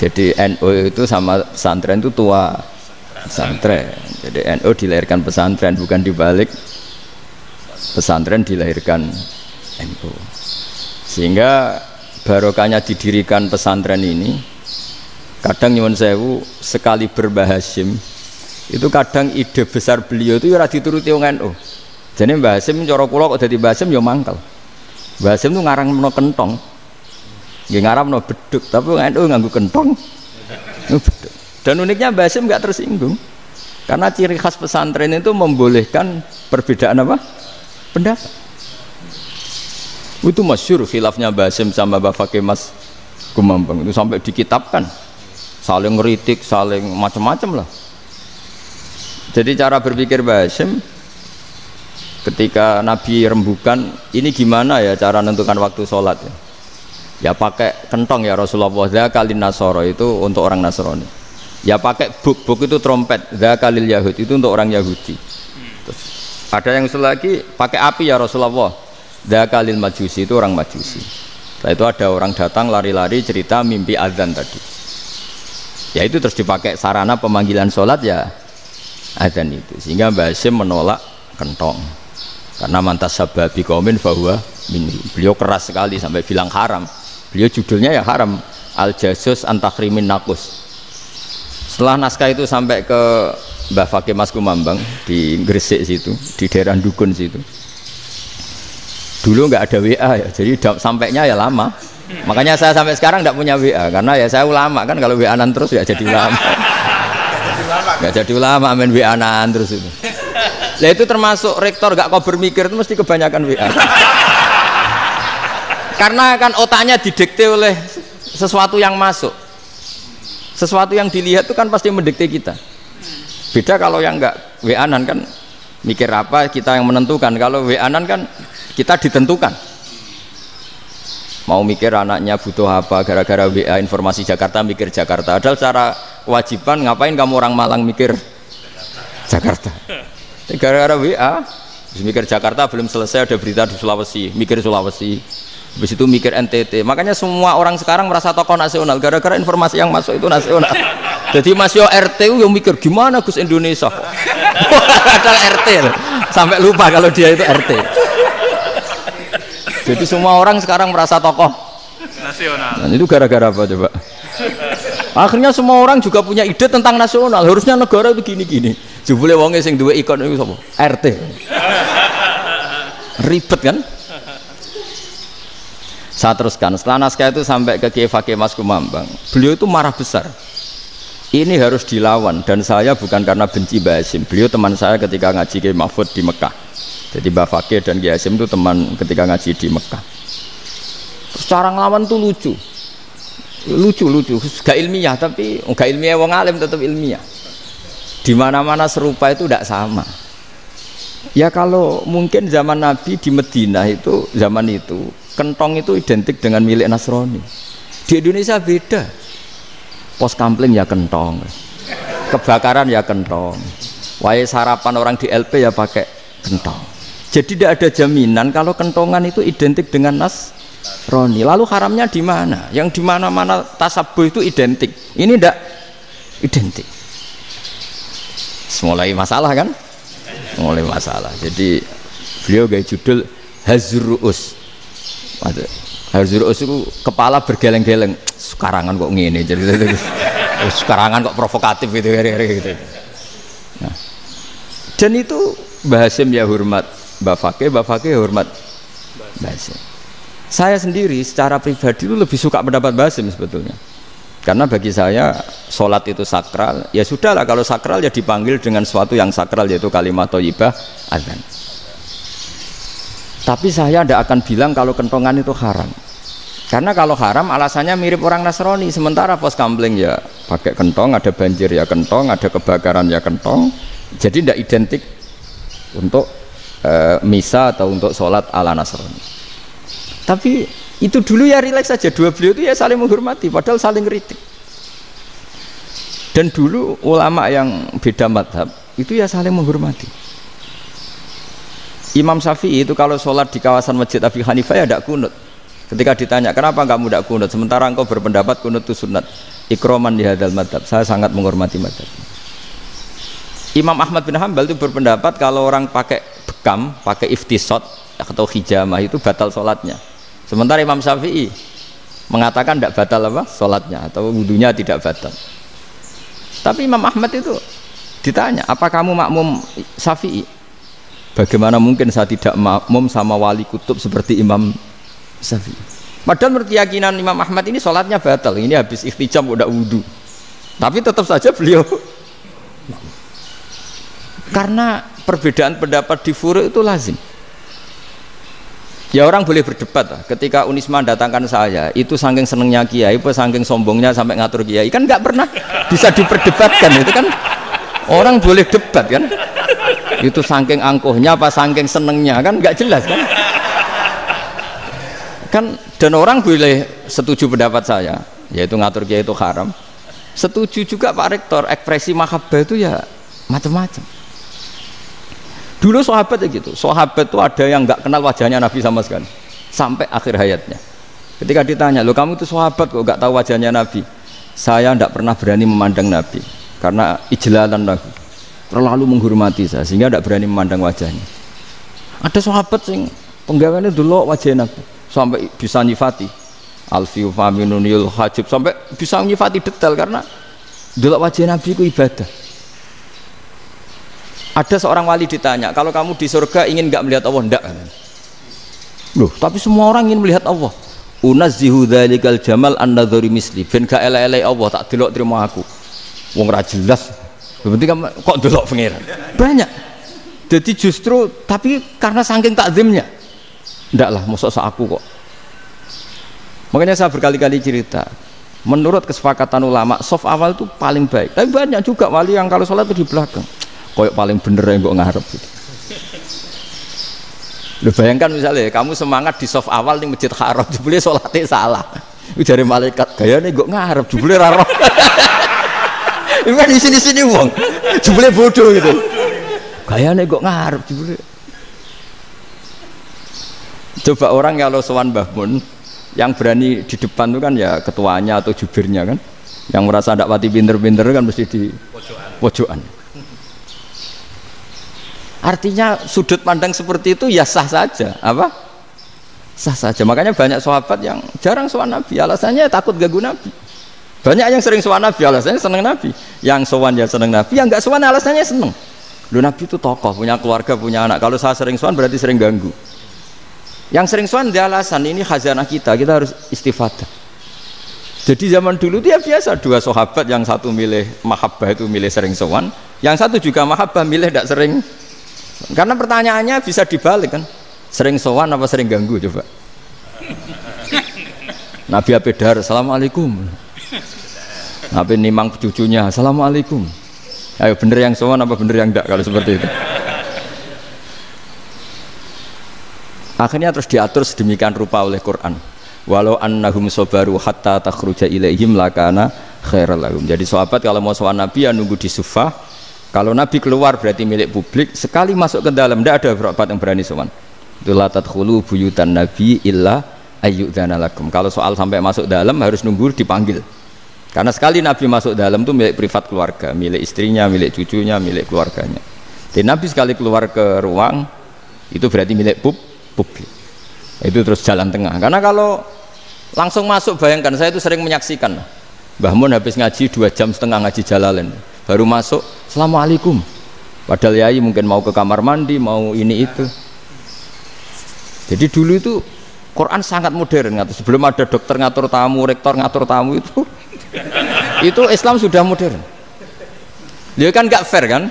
Jadi NU itu sama pesantren itu tua pesantren. Jadi NU dilahirkan pesantren, bukan dibalik pesantren dilahirkan NU. Sehingga barokahnya didirikan pesantren ini, kadang nyuwun sewu sekali Mbah Hasyim itu kadang ide besar beliau itu ora dituruti wong NU. Jadi Mbah Hasyim cara kula kok dadi Mbah Hasyim ya mangkel. Mbah Hasyim itu ngarang meno kentong. Nggih ngaramno beduk, tapi NU nganggo kentong. Beduk. Dan uniknya Mbah Hasyim enggak tersinggung. Karena ciri khas pesantren itu membolehkan perbedaan apa? Pendapat. Itu masyhur khilafnya Mbah Hasyim sama Mbah Fakih Mas Kumambang itu sampai dikitabkan. Saling ngeritik, saling macam-macam lah. Jadi cara berpikir Mbah Hasyim ketika Nabi rembukan, ini gimana ya cara menentukan waktu sholat ya? Ya pakai kentong ya Rasulullah, dzakalin nasara itu untuk orang Nasrani. Ya pakai buk itu trompet, dzakalil yahud itu untuk orang Yahudi. Terus, ada yang usul lagi pakai api ya Rasulullah, dzakalil majusi itu orang Majusi. Setelah itu ada orang datang lari-lari cerita mimpi azan tadi. Ya itu terus dipakai sarana pemanggilan sholat ya azan itu. Sehingga Mbah Hasyim menolak kentong. Karena mantas sababi qaumin fahuwa minhum. Beliau keras sekali sampai bilang haram. Beliau judulnya ya haram, al-jasus antakhrimin nakus. Setelah naskah itu sampai ke Mbah Fakih Mas Kumambang di Gresik situ, di daerah Dukun situ. Dulu nggak ada WA ya, jadi sampainya ya lama. Makanya saya sampai sekarang nggak punya WA, karena ya saya ulama kan, kalau WA-an terus ya jadi ulama. Nggak jadi ulama, main WA-an terus itu. Nah itu termasuk rektor nggak kau bermikir itu mesti kebanyakan WA. Karena kan otaknya didikte oleh sesuatu yang masuk, sesuatu yang dilihat itu kan pasti mendikte kita. Beda kalau yang enggak WA-an kan mikir apa kita yang menentukan. Kalau WA-an kan kita ditentukan. Mau mikir anaknya butuh apa, gara-gara WA informasi Jakarta mikir Jakarta. Padahal secara kewajiban ngapain kamu orang Malang mikir Jakarta? Gara-gara WA mikir Jakarta belum selesai ada berita di Sulawesi, mikir Sulawesi. Habis itu mikir NTT. Makanya semua orang sekarang merasa tokoh nasional gara-gara informasi yang masuk itu nasional. Jadi Mas Yo RT yang mikir gimana Gus Indonesia kok. Ada RT loh. Sampai lupa kalau dia itu RT. Jadi semua orang sekarang merasa tokoh nasional. Dan itu gara-gara apa coba? Akhirnya semua orang juga punya ide tentang nasional. Harusnya negara itu gini-gini. Jebule wonge sing duwe ikon itu sapa? RT. Ribet kan? Saya teruskan, setelah naskah itu sampai ke Kiai Fakih Mas Kumambang, beliau itu marah besar. Ini harus dilawan, dan saya bukan karena benci Mbah Hasyim. Beliau teman saya ketika ngaji Kiai Mahfud di Mekah. Jadi Mbah Fakih dan Kiai Hasyim itu teman ketika ngaji di Mekah. Terus cara ngelawan tuh lucu, gak ilmiah, tapi gak ilmiah wong alim tetap ilmiah. Di mana-mana serupa itu tidak sama. Ya kalau mungkin zaman Nabi di Madinah itu zaman itu kentong itu identik dengan milik Nasrani. Di Indonesia beda. Pos kampling ya kentong, kebakaran ya kentong, wae sarapan orang di LP ya pakai kentong. Jadi tidak ada jaminan kalau kentongan itu identik dengan Nasrani. Lalu haramnya di mana? Yang di mana-mana tasabuh itu identik. Ini tidak identik. Mulai masalah kan? Mulai masalah. Jadi beliau gaya judul Hazruus. Hazruus itu kepala bergeleng-geleng. Sekarangan kok ngene jadi sekarangan kok provokatif gitu gitu. Nah, dan itu Mbah Hasyim ya hormat Mbah Fakih hormat Mbah Hasyim. Saya sendiri secara pribadi itu lebih suka pendapat Mbah Hasyim sebetulnya. Karena bagi saya sholat itu sakral. Ya sudahlah kalau sakral ya dipanggil dengan sesuatu yang sakral yaitu kalimat thayyibah azan. Tapi saya tidak akan bilang kalau kentongan itu haram. Karena kalau haram alasannya mirip orang Nasrani. Sementara pos kampling ya pakai kentong, ada banjir ya kentong, ada kebakaran ya kentong. Jadi tidak identik untuk misa atau untuk sholat ala Nasrani. Tapi itu dulu ya rileks saja. Dua beliau itu ya saling menghormati, padahal saling kritik. Dan dulu ulama yang beda madhab itu ya saling menghormati. Imam Syafi'i itu kalau sholat di kawasan Masjid Abi Hanifah ya tidak kunut. Ketika ditanya, kenapa kamu tidak kunut? Sementara engkau berpendapat kunut itu sunat. Ikroman di hadal madhab. Saya sangat menghormati madhab. Imam Ahmad bin Hanbal itu berpendapat kalau orang pakai bekam, pakai iftisot atau hijamah itu batal sholatnya. Sementara Imam Syafi'i mengatakan tidak batal apa? Sholatnya atau wudunya tidak batal. Tapi Imam Ahmad itu ditanya, apa kamu makmum Syafi'i? Bagaimana mungkin saya tidak makmum sama wali kutub seperti Imam Syafi'i? Padahal menurut keyakinan Imam Ahmad ini sholatnya batal. Ini habis ikhtijar udah wudu. Tapi tetap saja beliau, karena perbedaan pendapat di furu' itu lazim. Ya orang boleh berdebat lah. Ketika Unisma datangkan saya, itu saking senengnya kiai, apa saking sombongnya sampai ngatur kiai, kan nggak pernah bisa diperdebatkan. Itu kan orang boleh debat kan? Itu saking angkuhnya apa saking senengnya, kan nggak jelas kan? Kan dan orang boleh setuju pendapat saya, yaitu ngatur kiai itu haram. Setuju juga Pak Rektor, ekspresi mahabbah itu ya macam-macam. Dulu sahabat ya gitu, sahabat itu ada yang nggak kenal wajahnya Nabi sama sekali sampai akhir hayatnya. Ketika ditanya, lo kamu itu sahabat kok nggak tahu wajahnya Nabi? Saya tidak pernah berani memandang Nabi karena ijlalan Nabi, terlalu menghormati saya sehingga tidak berani memandang wajahnya. Ada sahabat yang penggawaannya dulu wajah Nabi sampai bisa nyifati alfiu faminunil hajib, sampai bisa nyifati detail karena dulu wajah Nabi itu ibadah. Ada seorang wali ditanya, kalau kamu di surga ingin nggak melihat Allah? Enggak. Loh, tapi semua orang ingin melihat Allah. Unazzihu dzalikal jamal an-nadhari misli. Ben gak elek-elek Allah tak delok terima aku. Wong ra jelas. Berarti kok delok pangeran. Banyak. Jadi justru tapi karena saking takzimnya. Enggak lah, mosok sak aku kok. Makanya saya berkali-kali cerita. Menurut kesepakatan ulama, soft awal itu paling baik. Tapi banyak juga wali yang kalau sholat itu di belakang. Koyok paling bener yang gue ngarep gitu. Lu bayangkan misalnya kamu semangat di soft awal di masjid haram, jebule sholatnya salah. Itu dari malaikat gaya nih gue ngarep, jebule raro. Itu kan di sini wong, jebule bodoh gitu. Gaya nih gue ngarep, jebule. Coba orang kalau sowan Mbah Mun, yang berani di depan itu kan ya ketuanya atau jubirnya kan, yang merasa tidak pati pinter-pinter kan mesti di pojokan. Artinya sudut pandang seperti itu ya sah saja, apa? Sah saja. Makanya banyak sahabat yang jarang sowan Nabi, alasannya takut ganggu Nabi. Banyak yang sering sowan Nabi, alasannya seneng Nabi. Yang sowan ya seneng Nabi, yang enggak sowan alasannya seneng. Lu Nabi itu tokoh, punya keluarga, punya anak. Kalau saya sering sowan berarti sering ganggu. Yang sering sowan dia alasan ini khazanah kita harus istifadah. Jadi zaman dulu dia biasa dua sahabat, yang satu milih mahabbah itu milih sering sowan, yang satu juga mahabbah milih tidak sering. Karena pertanyaannya bisa dibalik kan, sering sowan apa sering ganggu coba. Nabi Abedar, assalamualaikum. Nabi nimang cucunya, assalamualaikum. Ayo bener yang sowan apa bener yang enggak kalau seperti itu. Akhirnya terus diatur sedemikian rupa oleh Quran. Walau annahum sabaru hatta takhruja ilaihim lakana khairal lahum. Jadi sahabat kalau mau sowan Nabi ya nunggu di sufah. Kalau Nabi keluar berarti milik publik, sekali masuk ke dalam tidak ada sahabat yang berani sowan. La tadkhulu buyutan Nabi illa ayyudzana lakum. Kalau soal sampai masuk dalam harus nunggu dipanggil. Karena sekali Nabi masuk dalam itu milik privat keluarga, milik istrinya, milik cucunya, milik keluarganya. Dan Nabi sekali keluar ke ruang itu berarti milik publik. Itu terus jalan tengah. Karena kalau langsung masuk, bayangkan saya itu sering menyaksikan. Mbah Mun habis ngaji 2,5 jam ngaji Jalalain. Baru masuk, assalamualaikum. Padahal yai mungkin mau ke kamar mandi, mau ini itu. Jadi dulu itu Quran sangat modern. Sebelum ada dokter ngatur tamu, rektor ngatur tamu itu Islam sudah modern. Dia kan nggak fair kan?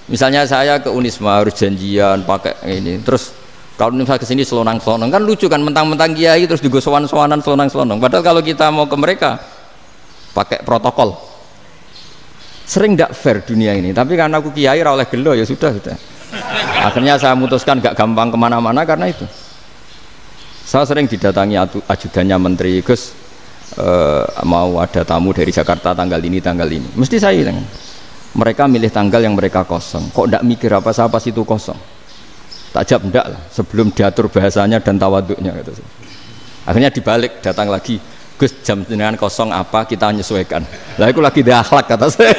Misalnya saya ke Unisma harus janjian pakai ini, terus kalau misalnya kesini selonang-selonang kan lucu kan, mentang-mentang kiai terus juga sowan-sowanan selonang-selonang. Padahal kalau kita mau ke mereka pakai protokol. Sering tidak fair dunia ini, tapi karena aku kiai oleh gelo ya sudah. Akhirnya saya memutuskan gak gampang kemana-mana karena itu. Saya sering didatangi ajudannya menteri, Gus mau ada tamu dari Jakarta tanggal ini, mesti saya bilang, mereka milih tanggal yang mereka kosong, kok tidak mikir apa saya pas itu kosong. Tak jawab enggak lah, sebelum diatur bahasanya dan tawaduknya gitu. Akhirnya dibalik, datang lagi, Gus jam jenengan kosong apa kita menyesuaikan. Lah aku lagi dah akhlak kata saya.